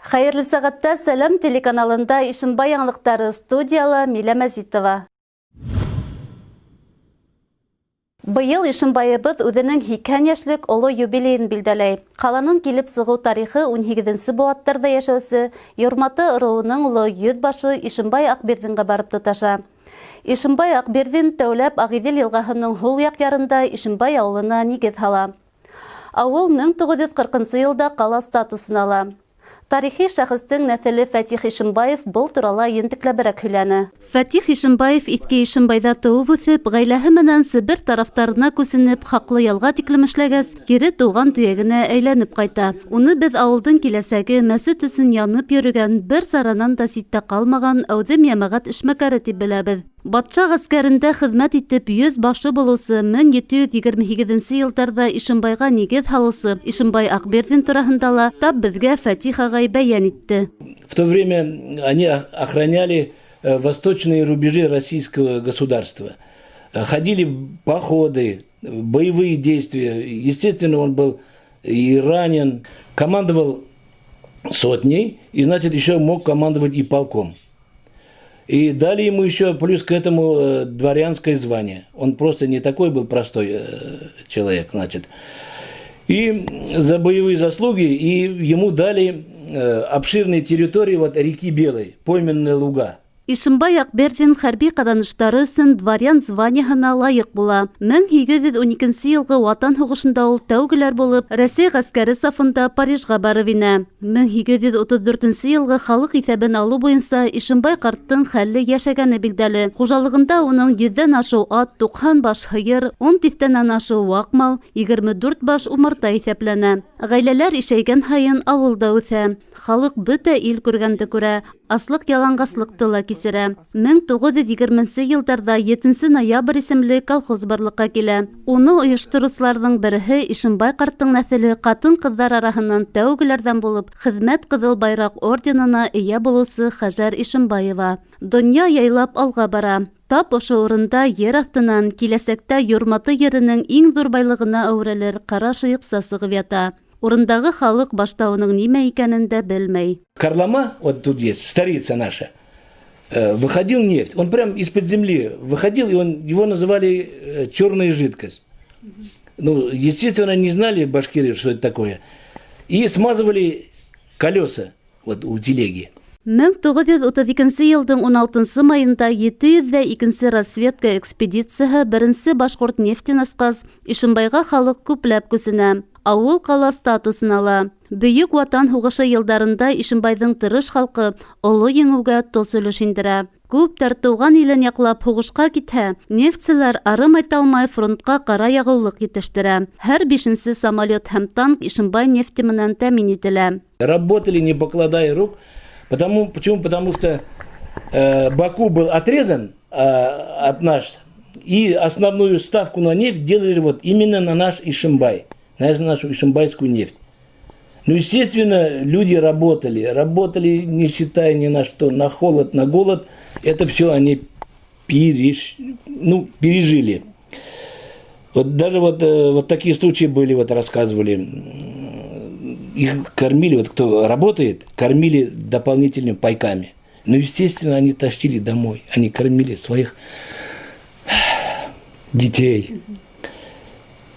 Хайырлы сағатта Сәлем телеканалында Ишимбай яңлыктары студияла Милә Мәзитова. Быйыл Ишимбайыбыз үҙенең 80 яшьлек оло юбилейын билдәләй. Ҡаланың килеп сығыу тарихы 18-нче быуаттарҙа йәшәүсе Юрматы ырыуының оло йөҙбашы Ишимбай Аҡбирҙинға барып тоташа. Ишимбай Аҡбирҙин тәүләп Ағиҙел йылғаһының һул яҡ ярында Ишимбай ауылына нигеҙ һала. Ауыл 1940 йылда ҡала статусын ала. Тарихи шәхестең нәҫеле Фәтих Ишимбаев был турала ентекләберәк һөйләне. Фәтих Ишимбаев иҫке Ишимбайҙа тыуып үҫеп, ғаиләһе менән Себер тарафтарына күсенеп, хаҡлы ялға тиклем эшләгәс, кире тыуған төйәгенә әйләнеп ҡайта. Уны беҙ ауылдың киләсәге мәсет өсөн янып йөрөгән, бер саранан да ситтә ҡалмаған әүҙем йәмәғәт эшмәкәре тип беләбеҙ. Батша ғәскәрендә хеҙмәт итеп 100 башы булыусы 1728 йылдарҙа Ишимбайға нигеҙ һалыусы Ишимбай Аҡбирҙин тураһында ла тап беҙгә Фәтих ағай бәйән итте. В то время они охраняли восточные рубежи российского государства. Ходили походы, боевые действия. Естественно, он был и ранен. Командовал сотней и, значит, еще мог командовать и полком. И дали ему еще плюс к этому дворянское звание. Он просто не такой был простой человек, значит. И за боевые заслуги и ему дали обширные территории вот реки Белой, пойменные луга. Ишимбай Аҡбирҙин хәрби ҡаҙаныштары өсөн дворян званиеһына лайыҡ була. 1812 йылғы Ватан һуғышында ул тәүгеләр булып, Рәсәй ғәскәре сафында Парижға барып инә. 1834 йылғы халыҡ иҫәбен алыу буйынса Ишимбай ҡарттың хәлле йәшәгәне билдәле. Хужалығында уның 100-дән ашыу ат, 90 баш һыйыр, 10 тиҫтәнән ашыу ваҡ мал, 24 баш умарта иҫәпләнә. Ғаиләләр ишәйгән һайын ауылда үҫә. Халыҡ бөтә ил күргәнде күрә, аслыҡ яланғаслыҡты ла кисерә. 1920 йылдарҙа 7 ноябрь исемле колхоз барлыҡҡа килә. Уны ойоштороусыларҙың береһе Ишимбай ҡарттың нәҫеле ҡатын-ҡыҙҙар араһынан тәүгеләрҙән булып, хеҙмәт ҡыҙыл байраҡ орденына эйә булыусы Хәжәр Ишимбаева. Донъя яйлап алға бара. Тап ошо урында ер аҫтынан киләсәктә Юрматы еренең иң ҙур байлығына әүерелер ҡара шыйыҡса сығып ята. Урындағы халык башта уның нимә икәнен дә белмәй. Карлама, вот тут есть, старица наша, выходил нефть. Он прям из-под земли выходил, и его называли черная жидкость. Ну, естественно, не знали башкиры, что это такое. И смазывали колеса вот у телеги. 1932 йылдың 16 майында 702 разведка экспедицияһы 1 башҡорт нефтен асҡас, Ишимбайға халыҡ күпләп күсенә. Ауыл ҡала статусын ала. Бөйөк Ватан һуғышы йылдарында Ишимбайҙың тырыш халҡы оло еңеүгә тос өлөш индерә. Күптәр тыуған илен яҡлап һуғышҡа китһә, нефтселәр арым айта алмай фронтҡа ҡара яғыулыҡ етештерә. Һәр 5-нсе самолет һәм танк Ишимбай нефте менән тәмин ителә. Работали, не покладая рук. Почему? Потому что Баку был отрезан от нас, и основную ставку на нефть делали вот именно на наш Ишимбай, на нашу ишимбайскую нефть. Ну, естественно, люди работали, не считая ни на что, на холод, на голод. Это все они пережили. Вот даже вот такие случаи были, вот рассказывали. Их кормили, вот кто работает, кормили дополнительными пайками. Ну, естественно, они тащили домой. Они кормили своих детей.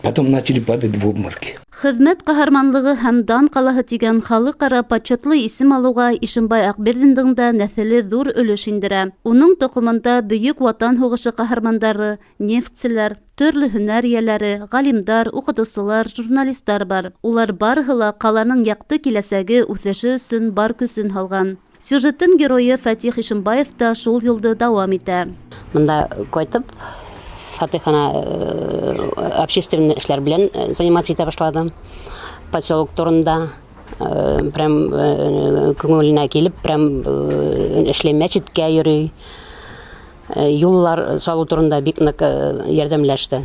Потом начали падать в обмороки. Хеҙмәт ҡаһарманлығы һәм дан ҡалаһы тигән халыҡ-ара почетлы исем алыуға Ишимбай Аҡбирҙиндың да нәҫеле ҙур өлөш индерә. Уның тоҡомонда бөйөк Ватан һуғышы ҡаһармандары, нефтселәр, төрлө һөнәр иәләре, ғалимдар, уҡытыусылар, журналистар бар. Улар барыһы ла ҡаланың яҡты киләсәге үҫеше өсөн бар көсөн һалған. Сюжеттың геройы Фәтих Ишимбаев та шул йылды дауам итә. Мында ҡайтып, Фатихана общественный эшләр белән заниматься итә башладым. Поселок турында прям күңеленә килеп, прям эшләй, мәчеткә йөрөй. Юллар салу турында бик нык ярдәмләште.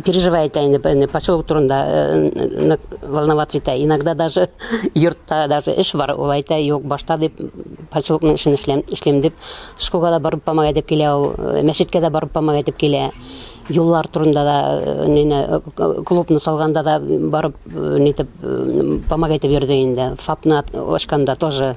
Переживает поселок турында волноваться итә. Иногда даже йортта даже эш бар, ул әйтә, юк, башта дип поселокның эшен эшләм дип, школга да барып помогать итеп килә, ул мәчеткә дә барып помогать итеп килә. Юллар турында да, клубны салганда да барып, помогать берді инде. Фапны ашканда тоже.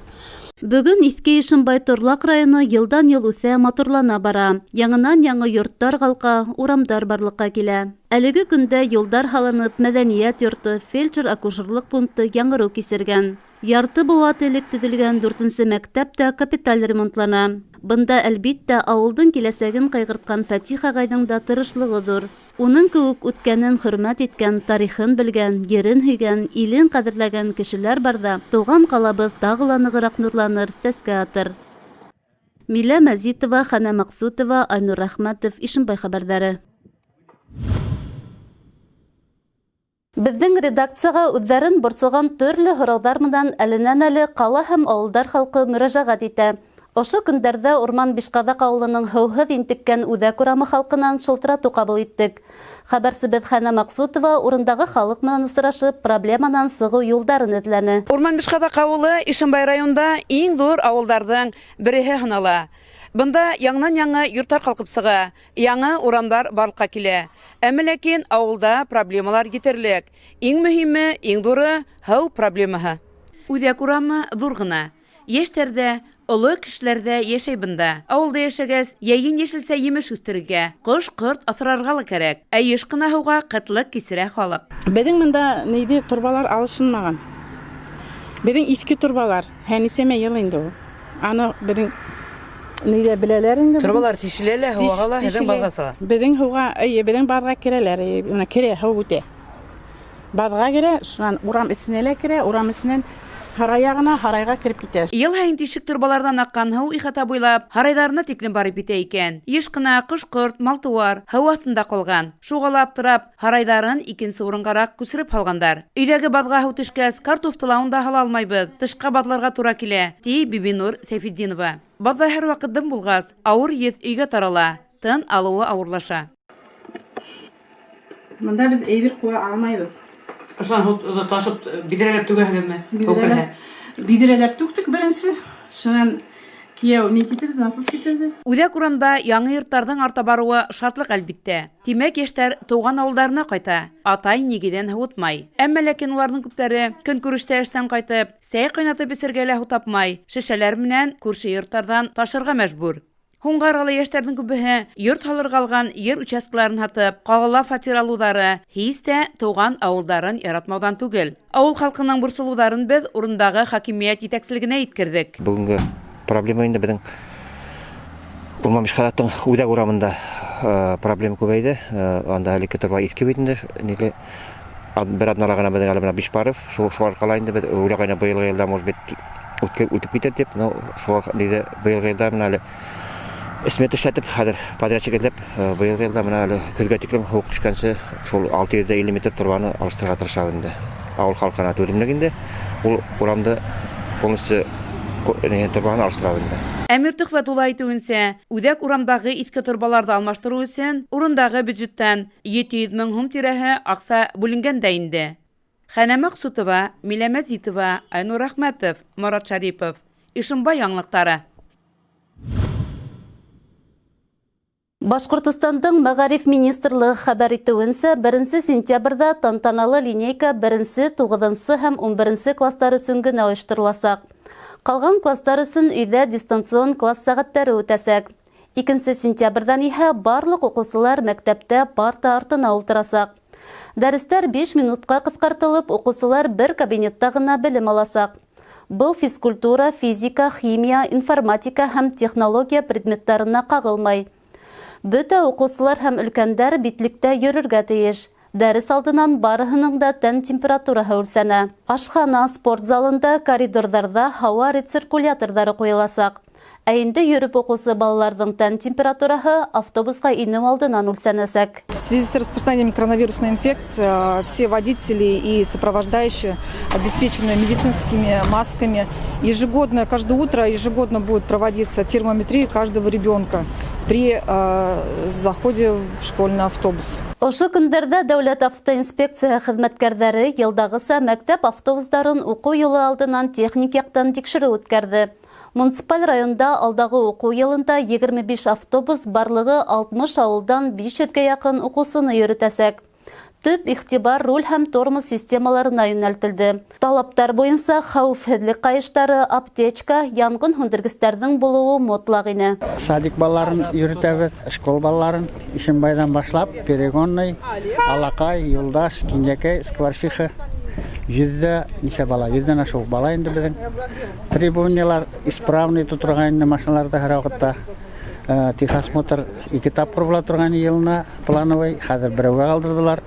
Бүгін Иске Ишембай Торлак районы йылдан йыл үсә, матурлана бара. Яңынан яңы йорттар калка, урамдар барлыкка килә. Әлеге көндә юлдар халынып, мәдәният йорты, фельдшер-акушерлык пункты яңгырау кисергән. Ярты быуат элек төҙөлгән 4-нче мәктәп тә капиталь ремонтлана. Бында әлбиттә авылдың киләсәген кайгырткан Фәтих агайның да тырышлыгы зур. Уның кеүек үткәнен хөрмәт иткән, тарихын белгән, ерен һөйгән, илен кадерләгән кешеләр барда, туган калабыз тагы ла ныгырак нурланыр, сәскә атыр. Милә Мәзитова, Хана Максутова, Айнур Рәхмәтов, Ишембай хәбәрдәре. Безнең редакцияга үҙҙәрен борсоған төрлө һорауҙар менән әленән-әле ҡала һәм ауылдар халҡы мөрәжәғәт итә. Ошо көндәрҙә Урман Бишҡаҙаҡ ауылының һыуһыҙ интеккән Үҙәк урамы халҡынан шылтыратыу ҡабул иттек. Хәбәрсебеҙ Хана Максутова урындағы халыҡ менән осрашып, проблеманан сығыу юлдарын эҙләне. Урман Бишҡаҙаҡ ауылы Ишембай районында иң ҙур ауылдарҙың береһе һанала. Бында яңынан-яңы йорттар ҡалҡып сыға, яңы урамдар барлыҡҡа килә. Әммә ләкин ауылда проблемалар етерлек. Иң мөһиме, иң ҙуры һыу проблемаһы. Үҙәк урамы ҙур ғына. Йәштәрҙә, оло кешеләрҙә йәшәй бында. Ауылда йәшәгәс, йәйен йәшелсә емеш үҫтерергә, ҡош-ҡорт аҫрарға ла кәрәк. Ә йыш ҡына һыуға ҡытлыҡ кисерә халыҡ. Беҙҙең бында нейҙе торбалар алышынмаған. Беҙҙең иҫке торбалар, нисәмә йыл инде ул. Аны беҙҙең нейҙә беләләр инде. Торбалар тишелә лә, һыуға ла, һеҙҙең баҙға сыға. Беҙҙең һыуға, беҙҙең баҙға керәләр, керә, һыу үтә. Баҙға керә, шунан урам эсенә лә керә, урам эсенән һарай яғына, һарайға кирип китә. Йыл һайын тишек торбаларҙан аҡҡан һыу ихата буйлап, һарайҙарына тиклем барып итә икән. Йыш ҡына ҡош-ҡорт, мал-тыуар һыу аҫтында ҡалған. Шуға ла аптырап, һарайҙарын икенсе урынғараҡ күсереп һалғандар. Өйҙәге баҙға һыу төшкәс, картуфтылауын да һала алмайбыҙ. Тышҡа баҙларға тура килә, ти Бибинур Сәйфетдинова. Баҙҙа һәр ваҡыт дым булғас, ауыр еҫ өйгә тарала. Тын алыуы ауырлаша. Бында беҙ әйбер ҡуя алмайбыҙ. Ошан һыу ташып биҙрәләп түгәһегеҙме? Биҙрәләп түктек беренсе. Шунан кейәү ни китерҙе, насос китерҙе. Үҙәк урамда яңы йорттарҙың арта барыуы шатлыҡ әлбиттә. Тимәк, йәштәр тыуған ауылдарына ҡайта. Атай нигеҙен һыуытмай. Әммә ләкин уларҙың күптәре көнкүрештә эштән ҡайтып, сәй ҡайнатып эсергә лә һыу тапмай. Шешәләр менән күрше йорттарҙан ташырға мәжбүр. Һуңғы арала йәштәрҙең күбеһе йорт һалырға алған ер участкаларын һатып, ҡалала фатир алыуҙары, һис тә тыуған ауылдарын яратмауҙан түгел. Ауыл халҡының борсолоуҙарын беҙ урындағы хакимиәт етәкселегенә еткерҙек. Бүгенге проблема инде беҙҙең Урман Бишҡаҙаҡтың Үҙәк урамында проблема күбәйҙе. Анда әле торба иҫке бит инде. Бер аҙнала ғына беҙҙең әле Бишбаров, шул арҡала инде беҙ уйлағайны быйылғы йылда может бит үтеп китер дип, но шуға быйылғы йылда менә әле Исмет эшләтеп, хәҙер подрядчик эҙләп, быйылғы йылда менә әле көҙгә тиклем һыуыҡ төшкәнсе, шул 650 метр торбаны алыштырырға тырышабыҙ инде. Ауыл халҡына түҙемлек инде. Ул урамды полностью торбаны алыштырабыҙ инде. Әмир Төхвәтулла әйтеүенсә, Үҙәк урамдағы иҫке торбаларҙы алмаштырыу өсөн урындағы бюджеттан 700 мең һум тирәһе аҡса бүленгән дә инде. Хана Максутова, Милә Мәзитова, Айнур Рәхмәтов, Марат Шарипов. Ишембай яңлыҡтары. Башҡортостандың Мәғариф министрлығы хәбәр итеүенсә, 1 сентябрҙа тантаналы линейка 1-нсе, 9-нсы һәм 11-нсе кластар өсөн генә ойоштырыласаҡ. Ҡалған кластар өсөн өйҙә дистанцион класс сәғәттәре үтәсәк. 2 сентябрҙан иһә барлыҡ уҡыусылар мәктәптә парта артына ултырасаҡ. Дәрестәр 5 минутҡа ҡыҫҡартылып, уҡыусылар бер кабинетта ғына белем аласаҡ. Был физкультура, физика, химия, информатика һәм технология предметтарына ҡағылмай. Бөтә уҡыусылар һәм өлкәндәр битлектә йөрөргә тейеш. Дәрес алдынан барыһының да тән температураһы үлсәнә. Ашхана, спорт залында, коридорҙарҙа һауа рециркуляторҙары ҡуйыласаҡ. Ә инде йөрөп уҡыусы балаларҙың тән температураһы автобусҡа инеү алдынан үлсәнәсәк. В связи с распространением коронавирусной инфекции все водители и сопровождающие обеспечены медицинскими масками. Каждое утро ежегодно будет проводиться термометрия каждого ребенка при заходе в школьный автобус. Ошо көндәрҙә Дәүләт автоинспекция хеҙмәткәрҙәре йылдағыса мәктәп автобустарын уҡыу юлы алдынан техник яҡтан тикшереү үткәрҙе. Муниципаль районда алдағы оқу елында 25 автобус барлығы 60 ауылдан 500-ге яқын оқусыны йөрөтәсәк. Төп ихтибар руль һәм тормоз системаларына юнәлтелде. Талаптар буенча хәүефһезлек кайыштары, аптечка, янгын һүндергечләрнең булуы мотлак ине. Садик балаларын йөртәбез, школ балаларын Ишембайдан башлап, Перегонный, Алакай, Юлдаш, Киндякай, Скворчиха, Жүздә ничә бала, 100-дән ашу бала инде безнең. Трибуналар исправный тутырган машиналарда һәр вакытта. Техосмотр 2 тапкыр була торган елына плановый, хәзер берәүгә калдырдылар.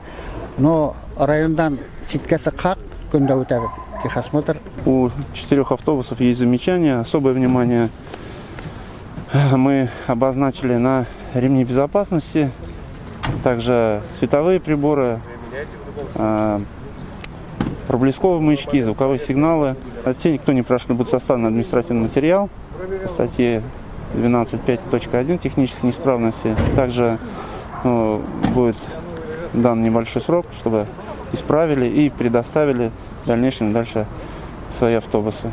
Но райондан ситкәсе как көндә үтәбез. Техосмотр. У 4 автобусов есть замечания. Особое внимание мы обозначили на ремни безопасности, также световые приборы, проблесковые маячки, звуковые сигналы. Те, кто не прошли, будет составлен административный материал по статье 12.5.1 технические неисправности. Также будет дан небольшой срок, чтобы исправили и предоставили в дальнейшем дальше свои автобусы.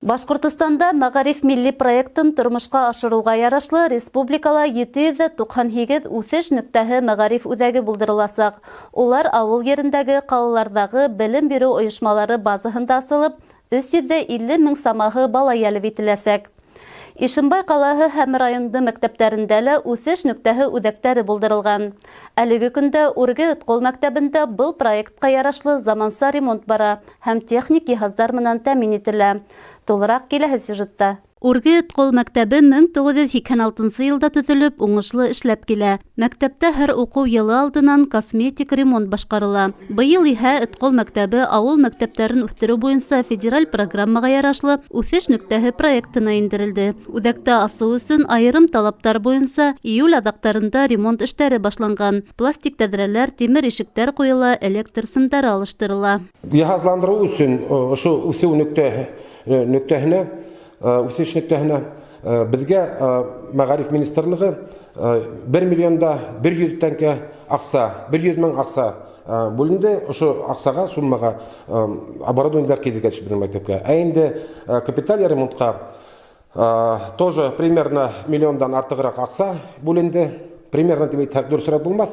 Башкортостанда Мәгариф милли проектын тормышка ашыруга ярашлы республикала 798 үсеш нөктәһе мәгариф үҙәге булдырыласак. Улар авыл ерендәге калалардагы белем бирү оешмалары базаһында асылып, 350 мең самаһы бала йәлеп ителәсәк. Ишембай ҡалаһы һәм районды мәктәптәрендә лә үҫеш нөктәһе үҙәктәре булдырылған. Әлеге көндә Үрге Өткол мәктәбендә был проектка ярашлы заманса ремонт бара һәм техник йыһаздар менән тәэмин ителә. Тулыраҡ киләһе сюжетта. Үрге Өткол мәктәбе 1986 елда төҙөлөп, уңышлы эшләп килә. Мәктәптә һәр уҡыу йылы алдынан косметик ремонт башҡарыла. Быйыл иһә Өткол мәктәбе ауыл мәктәптәрен үҫтереү буйынса федераль программаға ярашлы үҫеш нөктәһе проектына индерелде. Үҙәкте асыу өсөн айырым талаптар буйынса июль аҙаҡтарында ремонт эштәре башланған. Пластик тәҙрәләр, тимер ишектәр ҡуйыла, электр сымдары алыштырыла. Йыһазландырыу өсөн ошо үҫеү нөктәһенә үсеш нөктәһенә безгә Мәгариф министрлыгы 1 миллионда 100 тәңкә акса, 100 мең акса бүленде. Ошо аксага суммага оборудованиелар килергә төшөргән мәктәпкә. Ә инде капиталь ремонтка тоже примерно миллиондан артыграк акса бүленде. Примерно дип әйтсәк дөресрәк булмас.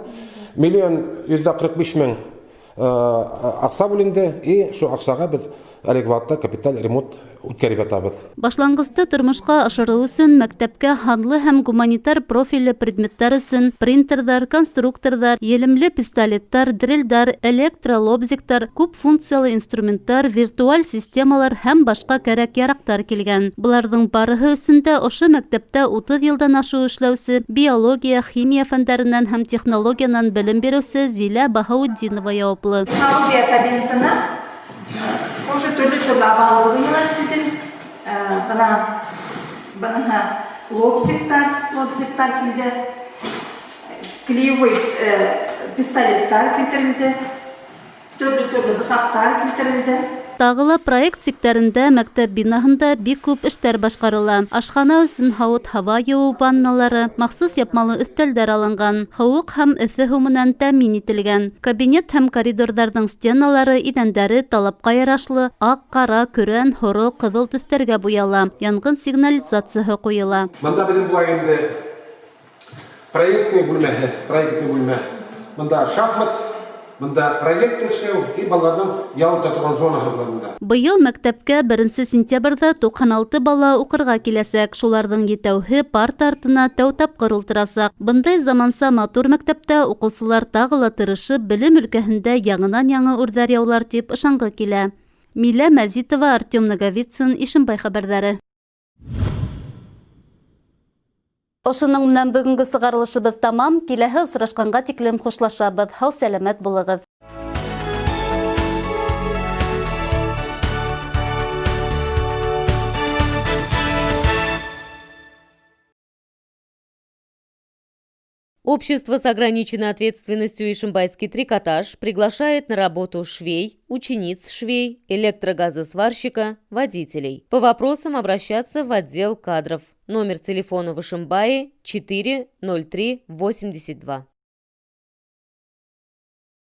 1 145 мең акса бүленде. И шу аксага без адекватта капиталь ремонт үткәреп ятабыз. Башлангысты тормышка ашырыу өсөн мәктәпкә һанлы һәм гуманитар профильле предметтар өсөн принтердар, конструктордар, елемле пистолеттар, дрелдар, электролобзиктар, күп функциялы инструменттар, виртуаль системалар һәм башка кәрәк-ярактар килгән. Буларның барыһы өсендә ошо мәктәптә 30 елдан ашу эшләүсе, биология, химия фәннәреннән һәм технологиянан белем бирүсе Зилә Баһаутдинова яуаплы. Технология кабинетына уже төрле оборудованиелар килде. Бына лобзиктар килде. Клеевой пистолеттар килтерелде. Төрле бысаҡтар килтерелде. Тағыла проект сектарында мәктәп бинаһында бик күп эштәр башҡарыла. Ашхана өсөн һауыт-һава йыуыу ванналары, махсус япмалы өҫтәлдәр алынған, һыуыҡ һәм эҫе һыу менән тәэмин ителгән. Кабинет һәм коридорҙарҙың стеналары, иҙәндәре талапҡа ярашлы аҡ, ҡара, көрән, һоро, ҡыҙыл төҫтәргә буяла. Янғын сигнализацияһы ҡуйыла. Мында беҙҙең булай инде проектный бүлмә. Мында шахмат, мында проект эшләү и балаларҙың яуыта торған зонаһы булында. Быйыл мәктәпкә 1 сентябрҙа 96 бала уҡырға киләсәк. Шуларҙың етәүһе парта артына тәү тапҡыр ултырасаҡ. Бындай заманса матур мәктәптә уҡыусылар тағы ла тырышып, белем өлкәһендә яңынан-яңы үрҙәр яулар тип ышанғы килә. Милә Мәзитова, Артем Наговицын, Ишембай хәбәрҙәре. Ошоның менән бөгөнгө сығарылышыбыҙ тамам. Киләһе осрашҡанға тиклем хушлашабыҙ. Һау сәләмәт булығыҙ. Общество с ограниченной ответственностью «Ишимбайский трикотаж» приглашает на работу швей, учениц швей, электрогазосварщика, водителей. По вопросам обращаться в отдел кадров. Номер телефона в Ишимбае 4 03 82.